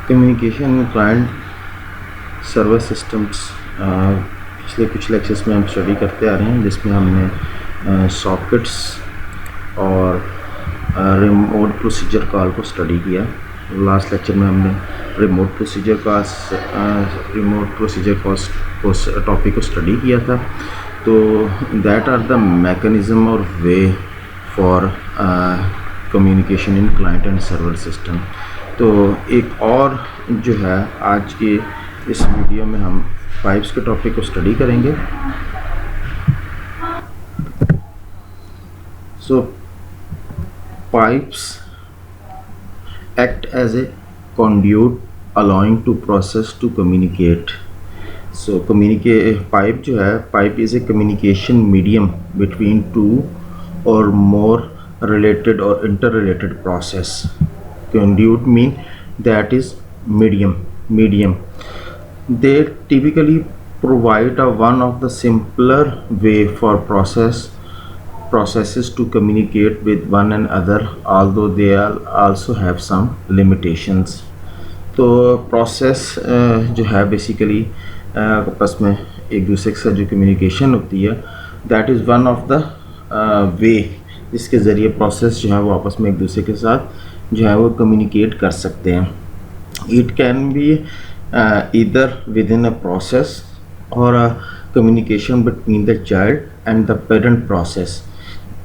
Communication में client server systems पिछले कुछ लेक्चर्स में हम स्टडी करते आ रहे हैं, जिसमें हमने सॉकेट्स और रिमोट प्रोसीजर कॉल को स्टडी किया। लास्ट लेक्चर में हमने रिमोट प्रोसीजर कॉल्स टॉपिक को स्टडी किया था। तो दैट आर द मैकेनिज़्म और way for communication in client and server system. तो एक और जो है आज के इस वीडियो में हम पाइप्स के टॉपिक को स्टडी करेंगे। सो pipes act as a conduit allowing to process to communicate. So pipe जो है, pipe is a communication medium between two or more related or interrelated process. Conduit mean that is medium. They typically provide one of the simpler way for processes to communicate with one another, although they also have some limitations. तो process जो है basically आपस में एक दूसरे के साथ जो कम्युनिकेशन होती है, that is one of the way जिसके ज़रिए प्रोसेस जो है वो आपस में एक दूसरे के साथ जो है वो कम्युनिकेट कर सकते हैं। It can be either with in a process और communication between the child and the parent process.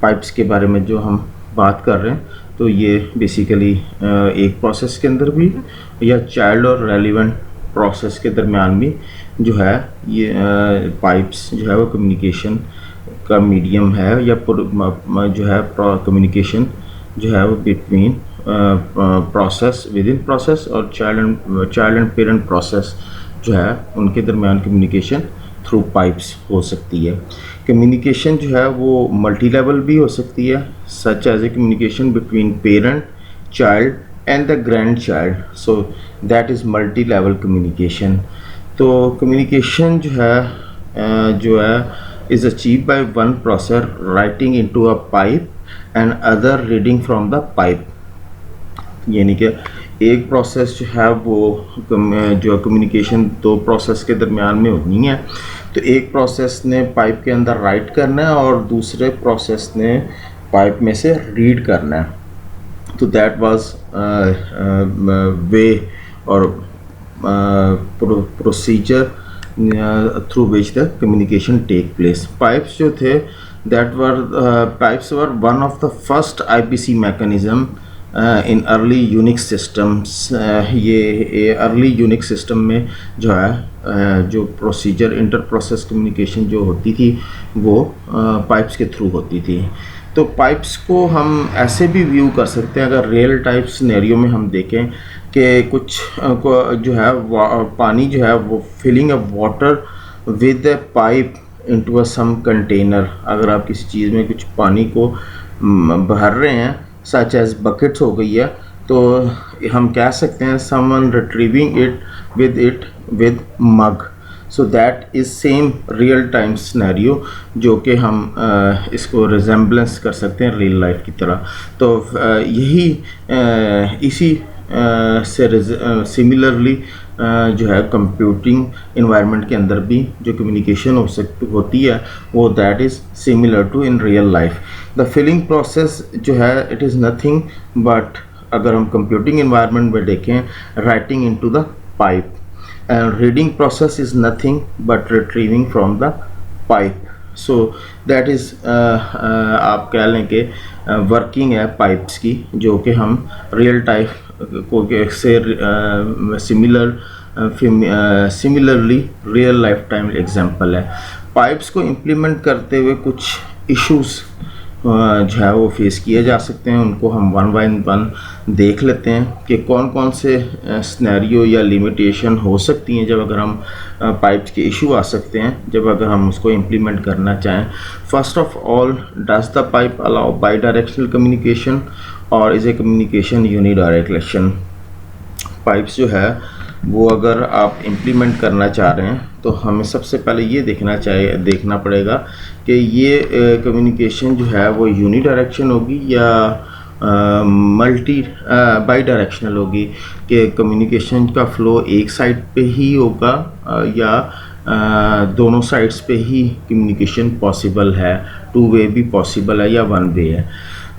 Pipes के बारे में जो हम बात कर रहे हैं, तो ये बेसिकली एक प्रोसेस के अंदर भी या चाइल्ड और रेलिवेंट प्रोसेस के दरमियान भी जो है ये पाइप्स जो है वो कम्युनिकेशन का मीडियम है, या जो है कम्युनिकेशन जो है वो between process, with in process और चाइल्ड एंड पेरेंट प्रोसेस जो है उनके दरमियान कम्युनिकेशन थ्रू पाइप्स हो सकती है। कम्युनिकेशन जो है वो मल्टी लेवल भी हो सकती है, such as a communication between parent, child and the grand child. So that is multi level communication. तो कम्युनिकेशन जो है is achieve by one process writing into a pipe and other reading from the pipe. यानी कि एक process जो है वो जो कम्युनिकेशन दो प्रोसेस के दरमियान में होनी है, तो एक प्रोसेस ने पाइप के अंदर राइट करना है और दूसरे प्रोसेस ने पाइप में से रीड करना है। तो दैट वाज वे और procedure through which the communication take place. Pipes जो थे pipes were one of the first IPC mechanism in early Unix systems. ये अर्ली यूनिक्स सिस्टम में जो है जो प्रोसीजर इंटर प्रोसेस कम्युनिकेशन जो होती थी वो पाइप्स के थ्रू होती थी। तो पाइप्स को हम ऐसे भी व्यू कर सकते हैं, अगर रियल टाइप सिनेरियो में हम देखें कि कुछ जो है पानी जो है वो filling a water with a pipe into a some container. अगर आप किसी चीज़ में कुछ पानी को भर रहे हैं, सच एज बकेट्स हो गई है, तो हम कह सकते हैं someone retrieving it with mug. So that is same real time scenario जो कि हम इसको रिजेंबलेंस कर सकते हैं रियल लाइफ की तरह। तो यही इसी से सिमिलरली जो है कंप्यूटिंग इन्वायरमेंट के अंदर भी जो कम्युनिकेशन होती है वो that is similar to in real life. The filling process जो है इट इज़ नथिंग बट, अगर हम कंप्यूटिंग इन्वायरमेंट में देखें, writing into the pipe, and reading process is nothing but retrieving from the pipe. So that is आप कह लें कि वर्किंग है पाइप्स की, जो कि हम रियल टाइप को से similarly real life time example है। पाइप्स को इम्प्लीमेंट करते हुए कुछ इश्यूज जो है वो फेस किए जा सकते हैं, उनको हम वन बाय वन देख लेते हैं कि कौन कौन से सिनेरियो या लिमिटेशन हो सकती हैं जब अगर हम पाइप्स के इशू आ सकते हैं जब अगर हम उसको इम्प्लीमेंट करना चाहें। First of all, does the pipe allow by directional communication और इज़ ए कम्युनिकेशन यूनिडायरेक्शन। पाइप्स जो है वो अगर आप इम्प्लीमेंट करना चाह रहे हैं तो हमें सबसे पहले ये देखना पड़ेगा कि ये कम्युनिकेशन जो है वो यूनिडायरेक्शन होगी या मल्टी बाई डायरेक्शनल होगी कि कम्युनिकेशन का फ़्लो एक साइड पे ही होगा या दोनों साइड्स पे ही कम्युनिकेशन पॉसिबल है, टू वे भी पॉसिबल है या वन वे है।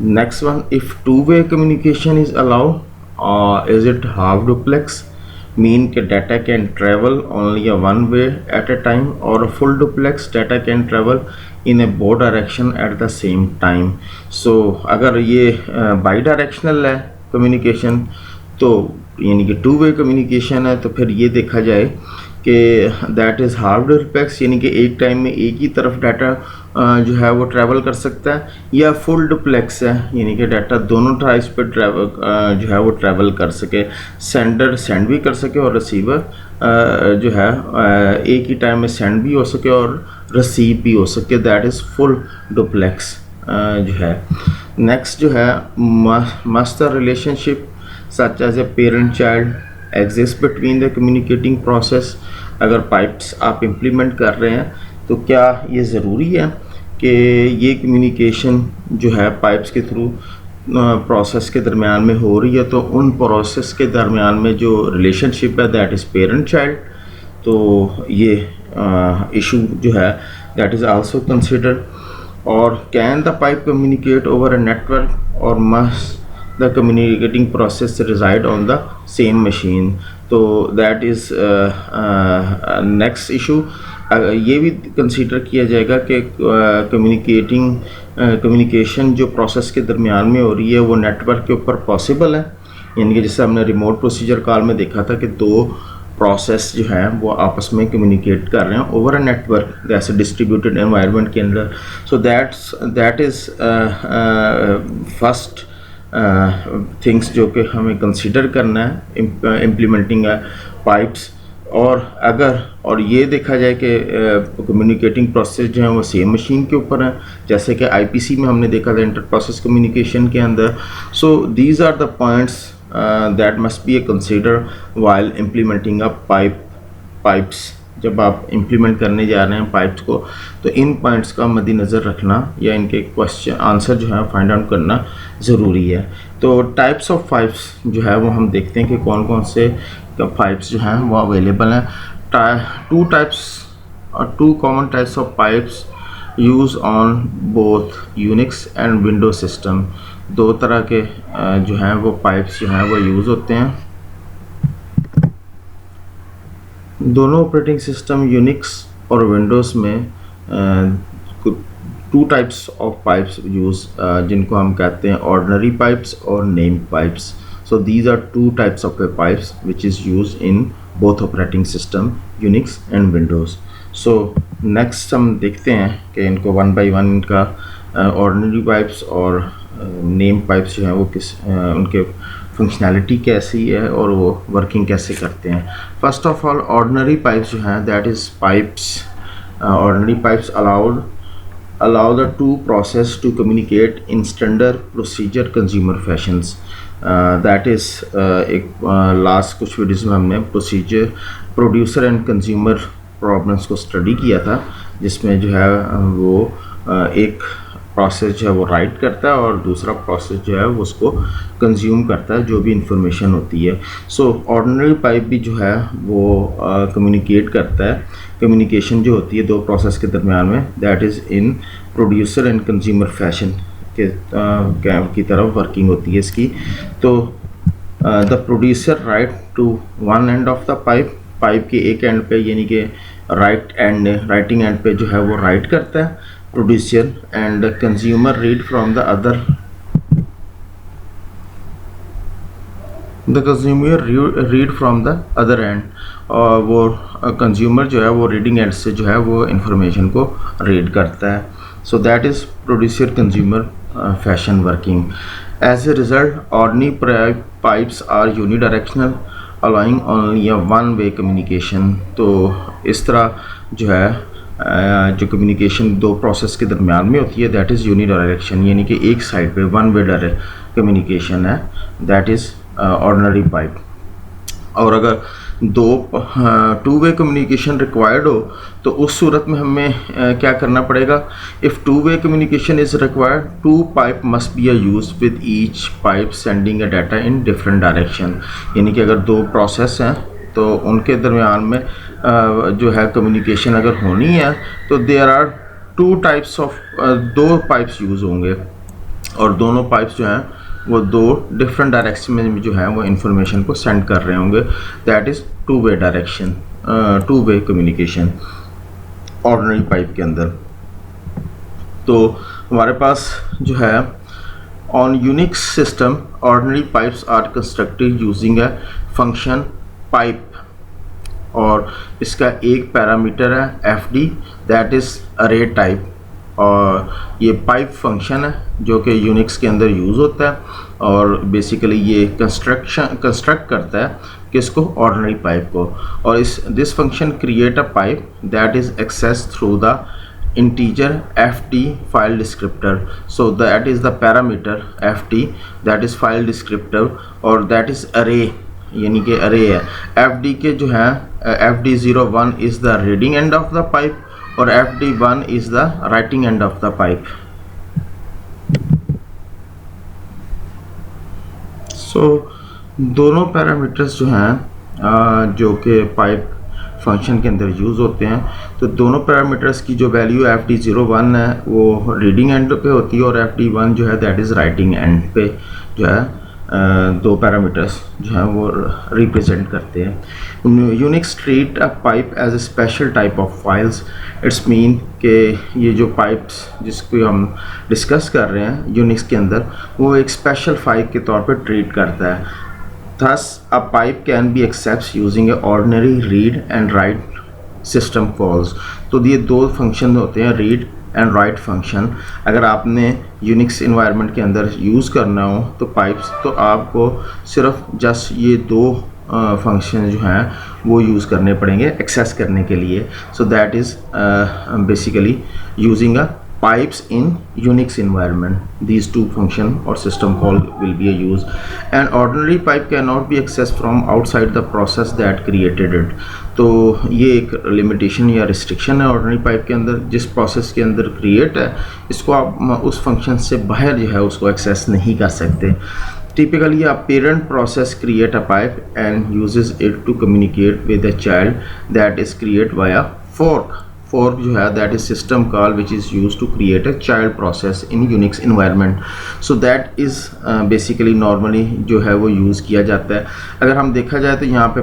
Next one, if two way communication is allow is it half duplex, mean कि data can travel only a one way at a time, or a full duplex data can travel in a both direction at the same time। so अगर ये by-directional है communication तो यानी कि to way communication है, तो फिर ये देखा जाए कि दैट इज़ हाफ डुप्लेक्स, यानी कि एक टाइम में एक ही तरफ डाटा जो है वो ट्रैवल कर सकता है, या फुल डुप्लेक्स है यानी कि डाटा दोनों टाइप्स पर ट्रैवल जो है वो ट्रैवल कर सके, सेंडर सेंड भी कर सके और रिसीवर जो है एक ही टाइम में सेंड भी हो सके और रिसीव भी हो सके, दैट इज़ फुल डुप्लेक्स जो है। नेक्स्ट जो है, must the relationship such as a parent child exist between the communicating process. अगर पाइप्स आप इम्प्लीमेंट कर रहे हैं तो क्या ये ज़रूरी है कि ये कम्युनिकेशन जो है पाइप्स के थ्रू प्रोसेस के दरमियान में हो रही है, तो उन प्रोसेस के दरमियान में जो रिलेशनशिप है दैट इज़ पेरेंट चाइल्ड, तो ये इशू जो है दैट इज़ आल्सो कंसिडर्ड। और can the pipe communicate over a network और must the communicating process reside on the same machine, तो that is next issue। ये भी कंसीडर किया जाएगा कि कम्युनिकेशन जो प्रोसेस के दरमियान में हो रही है वो नेटवर्क के ऊपर पॉसिबल है, यानी कि जैसे हमने रिमोट प्रोसीजर कॉल में देखा था कि दो प्रोसेस जो हैं वो आपस में कम्युनिकेट कर रहे हैं ओवर अ नेटवर्क जैसे डिस्ट्रीब्यूटेड एनवायरनमेंट के अंदर। सो दैट इज़ फर्स्ट थिंग्स जो कि हमें कंसिडर करना है इम्प्लीमेंटिंग पाइप्स। और ये देखा जाए कि कम्युनिकेटिंग प्रोसेस जो है वो सेम मशीन के ऊपर है, जैसे कि आईपीसी में हमने देखा था इंटर प्रोसेस कम्युनिकेशन के अंदर। So these are the points that must be a consider while implementing a pipes. जब आप इम्प्लीमेंट करने जा रहे हैं पाइप्स को तो इन पॉइंट्स का मद्देनज़र रखना या इनके क्वेश्चन आंसर जो है फाइंड आउट करना ज़रूरी है। तो टाइप्स ऑफ पाइप्स जो है वो हम देखते हैं कि कौन कौन से पाइप्स जो हैं वो अवेलेबल हैं। Two common types of pipes use on both Unix and window system. दो तरह के जो हैं वो पाइप्स जो हैं वो यूज़ होते हैं दोनों ऑपरेटिंग सिस्टम यूनिक्स और विंडोज़ में। Two types of pipes use जिनको हम कहते हैं ऑर्डिनरी पाइप्स और name pipes. So these are two types of pipes which is use in both operating system Unix and Windows. So next हम देखते हैं कि इनको वन बाय वन इनका ऑर्डिनरी पाइप्स और नेम पाइप्स जो हैं वो उनके फंक्शनैलिटी कैसी है और वो वर्किंग कैसे करते हैं। First of all ordinary pipes जो हैं that is pipes ordinary pipes allow the two process to communicate in standard procedure consumer fashions। That is एक लास्ट कुछ वीडियोज़ में हमने प्रोड्यूसर एंड कंज्यूमर प्रॉब्लम्स को स्टडी किया था, जिसमें जो है वो एक प्रोसेस जो है वो राइट करता है और दूसरा प्रोसेस जो है वो उसको कंज्यूम करता है जो भी इंफॉर्मेशन होती है। सो ऑर्डिनरी पाइप भी जो है वो कम्युनिकेट करता है, कम्युनिकेशन जो होती है दो प्रोसेस के दरमियान में that is in producer and consumer fashion की तरफ वर्किंग होती है इसकी। तो the producer write to one end of the pipe के एक एंड पे यानी कि राइटिंग एंड पे जो है वो राइट करता है producer, and consumer read from the other read from the other and. और वो कंज्यूमर जो है वो रीडिंग एंड से जो है वो इंफॉर्मेशन को रीड करता है। So that is producer consumer fashion working. As a result ordinary pipes are unidirectional allowing only a one way communication. तो इस तरह जो है जो कम्युनिकेशन दो प्रोसेस के दरमियान में होती है दैट इज़ यूनिडायरेक्शन, यानी कि एक साइड पे वन वे डायरेक्ट कम्युनिकेशन है, दैट इज़ ऑर्डिनरी पाइप। और अगर टू वे कम्युनिकेशन रिक्वायर्ड हो तो उस सूरत में हमें क्या करना पड़ेगा। If two way communication is required, two pipe must be use with each pipe sending a data in different direction. यानी कि अगर दो प्रोसेस हैं तो उनके दरमियान में जो है कम्युनिकेशन अगर होनी है तो there are two types of, दो पाइप्स यूज़ होंगे और दोनों पाइप्स जो हैं वो दो डिफरेंट डायरेक्शन में जो है वो इंफॉर्मेशन को सेंड कर रहे होंगे। That is two way direction, two way communication ordinary pipe के अंदर। तो हमारे पास जो है on Unix system ordinary pipes are constructed using a function pipe, और इसका एक पैरामीटर है F D, that is array type. और ये पाइप फंक्शन है जो कि यूनिक्स के अंदर यूज़ होता है और बेसिकली ये कंस्ट्रक्ट करता है किसको, ऑर्डिनरी पाइप को। और this function create a pipe that is access through the integer ft file descriptor, so that is the parameter ft, that is file descriptor, और that is array, यानी कि array है। fd के जो है fd01 is the reading end of the pipe और fd1 is the writing end of the pipe। so दोनों parameters जो हैं जो कि पाइप फंक्शन के अंदर यूज़ होते हैं, तो दोनों पैरामीटर्स की जो वैल्यू fd01 है वो रीडिंग एंड पे होती है और fd1 जो है दैट इज़ राइटिंग एंड पे जो है दो पैरामीटर्स जो हैं वो रिप्रेजेंट करते हैं। Unix treat a pipe as a special type of files, it's mean कि ये जो पाइप्स जिसको हम डिस्कस कर रहे हैं यूनिक्स के अंदर वो एक स्पेशल फाइल के तौर पर ट्रीट करता है। Thus, a pipe can be accessed using a ordinary read and write system calls। तो ये दो फंक्शन होते हैं, रीड एंड राइट फंक्शन। अगर आपने यूनिक्स इन्वायरमेंट के अंदर यूज़ करना हो तो पाइप्स, तो आपको सिर्फ जस्ट ये दो फंक्शन जो हैं वो यूज़ करने पड़ेंगे एक्सेस करने के लिए। सो that is basically using a pipes in Unix environment, these two function or system call will be used, and ordinary pipe cannot be accessed from outside the process that created it। तो ये एक limitation या restriction है ordinary pipe के अंदर, जिस process के अंदर क्रिएट है इसको आप उस फंक्शन से बाहर जो है उसको एक्सेस नहीं कर सकते। Typically, a parent process create a pipe and uses it to communicate with a child that is created via fork। fork जो है that is system call which is used to create a child process in Unix environment। so that is basically normally जो है वो use किया जाता है। अगर हम देखा जाए तो यहाँ पे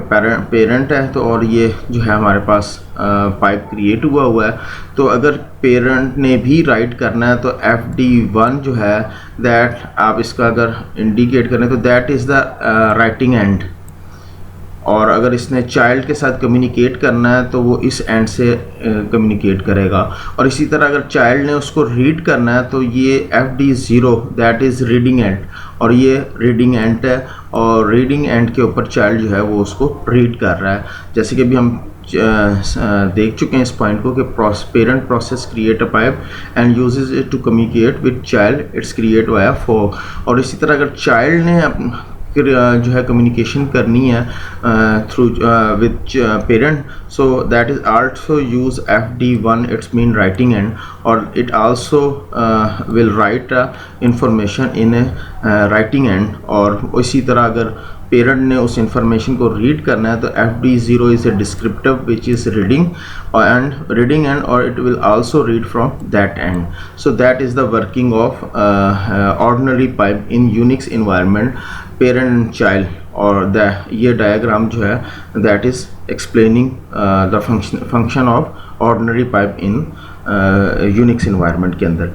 पेरेंट है तो और ये जो है हमारे पास पाइप क्रिएट हुआ है, तो अगर पेरेंट ने भी राइट करना है तो fd1 जो है दैट आप इसका अगर इंडिकेट करें तो that is the writing end, और अगर इसने चाइल्ड के साथ कम्युनिकेट करना है तो वो इस एंड से कम्युनिकेट करेगा। और इसी तरह अगर चाइल्ड ने उसको रीड करना है तो ये fd0 that is reading end, और ये रीडिंग एंड है और रीडिंग एंड के ऊपर चाइल्ड जो है वो उसको रीड कर रहा है। जैसे कि अभी हम देख चुके हैं इस पॉइंट को कि parent process create a pipe and uses it to communicate with child, its create via fork. और इसी तरह अगर चाइल्ड ने जो है कम्युनिकेशन करनी है through with parent, so that is also use fd1, its mean writing end, और it also will write information in writing end. और इसी तरह अगर पेरेंट ने उस इंफॉर्मेशन को रीड करना है तो fd0 is a descriptive which is reading end और it will also read from that end. So that is the working of ordinary pipe in Unix environment, parent and child. और ये diagram जो है that is explaining the function of ordinary pipe in Unix environment के अंदर।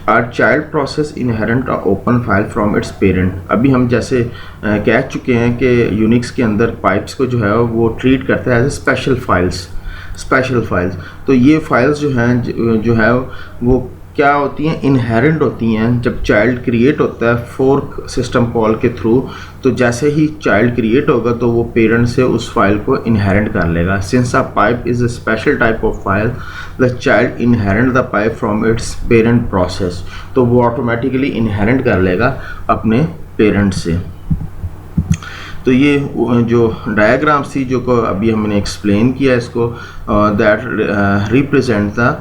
Are child process inherent open file from its parent. अभी हम जैसे कह चुके हैं कि यूनिक्स के अंदर पाइप्स को जो है वो ट्रीट करता है एज ए स्पेशल फाइल्स। तो ये फाइल्स जो है वो क्या होती हैं, इनहेरेंट होती हैं। जब चाइल्ड क्रिएट होता है फोर्क सिस्टम कॉल के थ्रू, तो जैसे ही चाइल्ड क्रिएट होगा तो वो पेरेंट से उस फाइल को इनहेरेंट कर लेगा। Since a pipe is a special type of file, the child inherent the pipe from its parent process. तो वो ऑटोमेटिकली इनहेरेंट कर लेगा अपने पेरेंट से। तो ये जो डायग्राम्स थी जो को अभी हमने एक्सप्लेन किया इसको, that represent the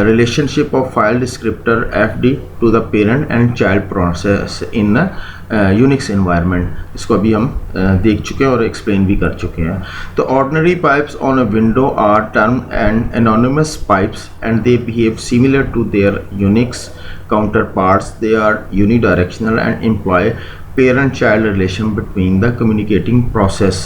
relationship of file descriptor fd to the parent and child process in a Unix environment। इसको अभी हम देख चुके हैं और एक्सप्लेन भी कर चुके हैं। तो ordinary pipes on a window are termed and anonymous pipes and they behave similar to their Unix counterparts। They are unidirectional and employ parent child relation between the communicating process.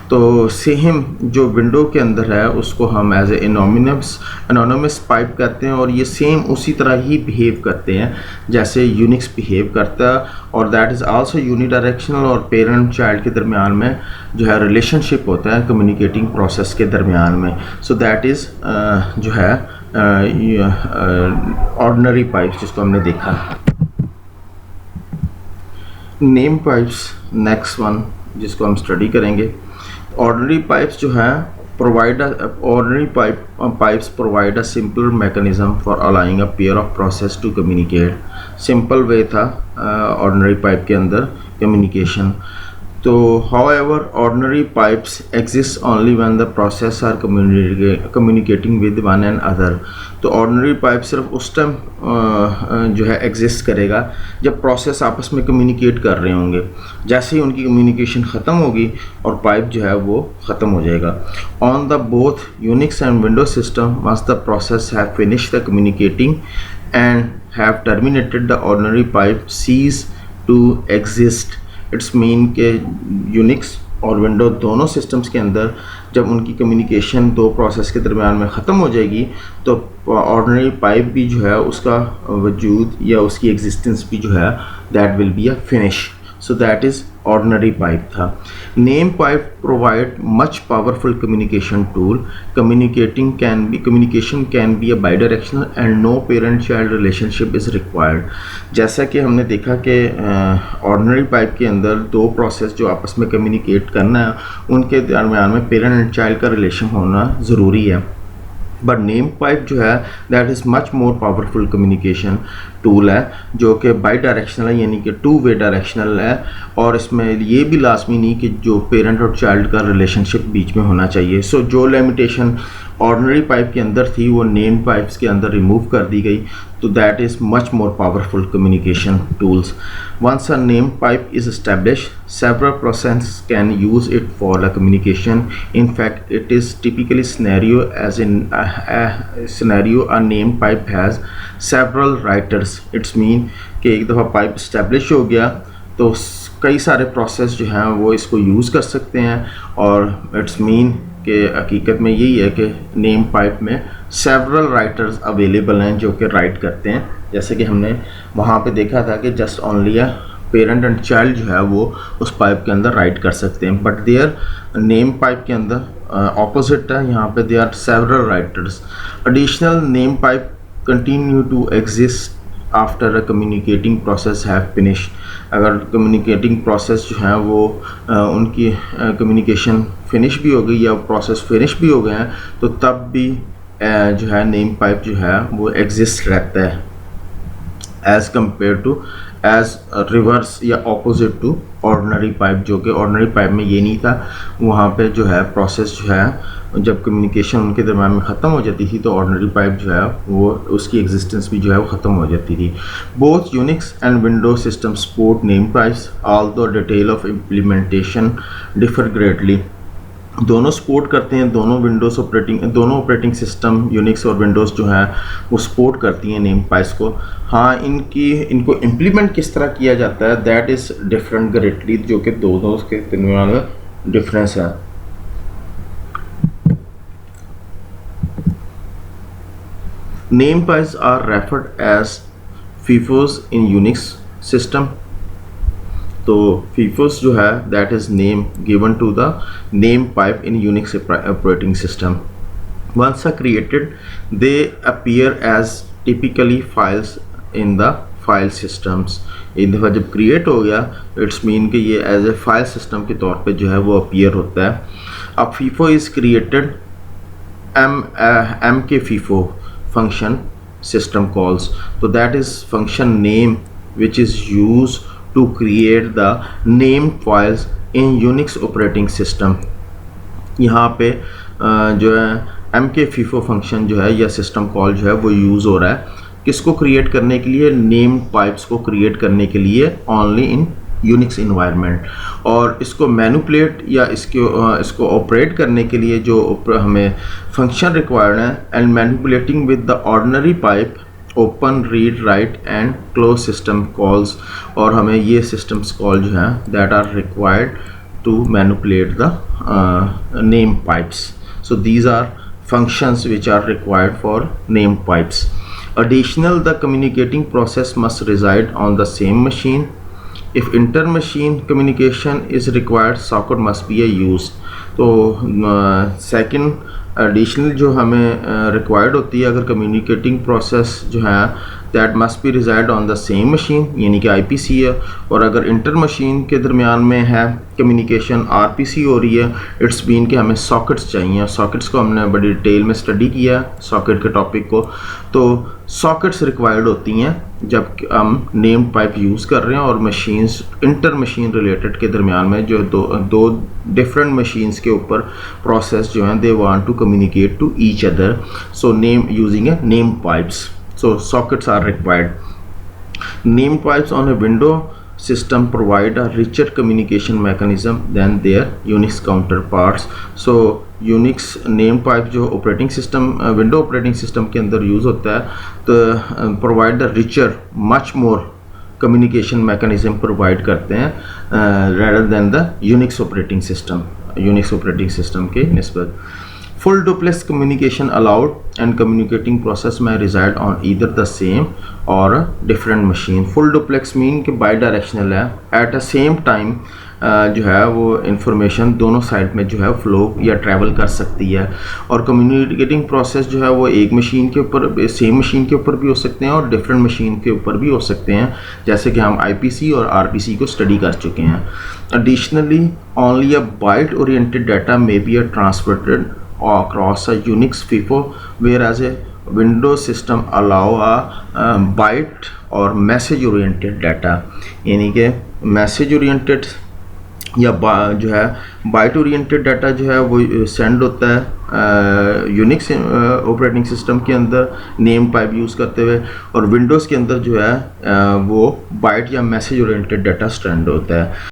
तो same जो window के अंदर है उसको हम as a anonymous pipe कहते हैं और ये सेम उसी तरह ही बिहेव करते हैं जैसे यूनिक्स बिहेव करता है, और दैट इज़ आल्सो यूनिडायरेक्शनल और पेरेंट चाइल्ड के दरमियान में जो है रिलेशनशिप होता है कम्युनिकेटिंग प्रोसेस के दरमियान में। सो दैट इज़ जो है ऑर्डिनरी पाइप्स जिसको हमने देखा। नेम पाइप्स नेक्स्ट वन जिसको हम स्टडी करेंगे। ऑर्डिनरी पाइप्स जो है pipes provide a simpler mechanism for allowing a pair of process to communicate। Simple way था ऑर्डिनरी पाइप के अंदर कम्युनिकेशन। तो however ordinary pipes exist only when the process are communicating with one another। तो ordinary pipe सिर्फ उस time जो है exist करेगा जब प्रोसेस आपस में कम्युनिकेट कर रहे होंगे। जैसे ही उनकी कम्युनिकेशन ख़त्म होगी और पाइप जो है वो ख़त्म हो जाएगा। On the both Unix and Windows system once the process have finished the communicating and have terminated the ordinary pipe cease to exist। It's mean के यूनिक्स और विंडो दोनों सिस्टम्स के अंदर जब उनकी कम्युनिकेशन दो प्रोसेस के दरमियान में ख़त्म हो जाएगी तो ऑर्डिनरी पाइप भी जो है उसका वजूद या उसकी एग्जिस्टेंस भी जो है that will be a finish. So that is ordinary pipe था। Name pipe provide much powerful communication tool. Communication can be a bidirectional and no parent child relationship is required. जैसा कि हमने देखा कि ऑर्डिनरी पाइप के अंदर दो process जो आपस में कम्युनिकेट करना है उनके दरमियान में पेरेंट एंड चाइल्ड का रिलेशन होना ज़रूरी है। बट नेम पाइप जो है that is much more powerful communication tool है जो कि बाई डायरेक्शनल है, यानी कि टू वे डायरेक्शनल है, और इसमें ये भी लाजमी नहीं कि जो पेरेंट और चाइल्ड का रिलेशनशिप बीच में होना चाहिए। सो जो लिमिटेशन ऑर्डिनरी पाइप के अंदर थी वो नेम पाइप्स के अंदर रिमूव कर दी गई। तो that is much more powerful communication tools. Once a name pipe is established, several processes can use it for a communication। In fact, it is typically scenario as in a scenario a name pipe has several writers। It's mean कि एक दफ़ा pipe establish हो गया तो कई सारे process जो हैं वो इसको यूज़ कर सकते हैं, और इट्स मीन कि हकीकत में यही है कि नेम पाइप में सेवरल राइटर्स अवेलेबल हैं जो कि राइट करते हैं। जैसे कि हमने वहाँ पे देखा था कि just only a parent and child जो है वो उस पाइप के अंदर राइट कर सकते हैं, बट देयर नेम पाइप के अंदर ऑपोजिट है, यहाँ पे they are several writers. Additional name pipe continue to exist after a communicating process have finished. अगर कम्युनिकेटिंग प्रोसेस जो है वो उनकी कम्युनिकेशन फिनिश भी हो गई या प्रोसेस फिनिश भी हो गए हैं तो तब भी जो है नेम पाइप जो है वो एग्जिस्ट रहता है as compare to as reverse या ऑपोजिट टू ऑर्डिनरी पाइप, जो कि ऑर्डिनरी पाइप में ये नहीं था। वहाँ पे जो है प्रोसेस जो है जब कम्युनिकेशन उनके दरम्यान में ख़त्म हो जाती थी तो ऑर्डिनरी पाइप जो है वो उसकी एग्जिस्टेंस भी जो है वो ख़त्म हो जाती थी। Both Unix and Windows system support name pipes although detail of implementation differ greatly. दोनों सपोर्ट करते हैं, दोनों ऑपरेटिंग सिस्टम यूनिक्स और विंडोज़ जो हैं वो सपोर्ट करती हैं नेम पाइप्स को। हाँ, इनको इम्प्लीमेंट किस तरह किया जाता है दैट इज़ डिफरेंट ग्रेटली, जो कि दोनों के दरमियान में डिफरेंस है। Name pipes are referred as FIFOs in Unix system. तो फीफोस जो है that is name given to the name pipe in Unix operating system. Once are created they appear as typically files in the file systems. एक दफ़ा जब create हो गया it's mean कि ये एज ए फाइल सिस्टम के तौर पे जो है वो अपीयर होता है। अब फीफो इज़ क्रिएटेड एम के फीफो फंक्शन सिस्टम कॉल्स। तो that is function name which is use to create the named files in Unix operating system. यहाँ पे जो है MK FIFO फंक्शन जो है या सिस्टम कॉल जो है वो यूज़ हो रहा है किसको क्रिएट करने के लिए, नेम्ड पाइप्स को क्रिएट करने के लिए ओनली इन यूनिक्स इन्वायरमेंट। और इसको मैनिपुलेट या इसको ऑपरेट करने के लिए जो हमें फंक्शन रिक्वायर्ड है, and manipulating with the ordinary pipe open, read, write and close system calls. और हमें ये सिस्टम्स कॉल जो हैं that are required to manipulate the name pipes. So these are functions which are required for named pipes. Additional, the communicating process must reside on the same machine. If inter-machine communication is required, socket must be used. तो second additional जो हमें required होती है अगर communicating process जो है that must be reside on the same machine, यानी कि IPC है। और अगर इंटर मशीन के दरमियान में है कम्युनिकेशन RPC हो रही है, इट्स बीन कि हमें सॉकेट्स चाहिए। सॉकेट्स को हमने बड़ी डिटेल में स्टडी किया सॉकेट के टॉपिक को। तो सॉकेट्स रिक्वायर्ड होती हैं जब हम नेम्ड पाइप यूज़ कर रहे हैं और मशीन्स इंटर मशीन रिलेटेड के दरमियान में जो दो डिफरेंट मशीन्स के ऊपर प्रोसेस जो हैं they want to communicate to each other, so name using a name pipes, so sockets are required. Named pipes on a window system provide a richer communication mechanism than their Unix counterparts. So Unix named pipe जो operating system window operating system के अंदर use होता है तो provide the richer much more communication mechanism provide करते हैं rather than the Unix operating system के निस्बत। Full duplex communication allowed, and communicating process may reside on either the same or a different machine. Full duplex mean कि bidirectional है, at the same time जो है वो information दोनों side में जो है फ्लो या ट्रैवल कर सकती है। और कम्युनिकेटिंग प्रोसेस जो है वो एक मशीन के ऊपर, सेम मशीन के ऊपर भी हो सकते हैं और डिफरेंट मशीन के ऊपर भी हो सकते हैं, जैसे कि हम IPC और RPC को स्टडी कर चुके हैं। Additionally only a byte oriented data may be transferred across a Unix FIFO, whereas a Windows system allow a byte or message oriented data, यानी कि मैसेज ओरिएंटेड या जो है बाइट ओरिएंटेड डाटा जो है वो सेंड होता है यूनिक्स ऑपरेटिंग सिस्टम के अंदर नेम पाइप यूज़ करते हुए, और विंडोज़ के अंदर जो है वो बाइट या मैसेज ओरिएंटेड डाटा सेंड होता है।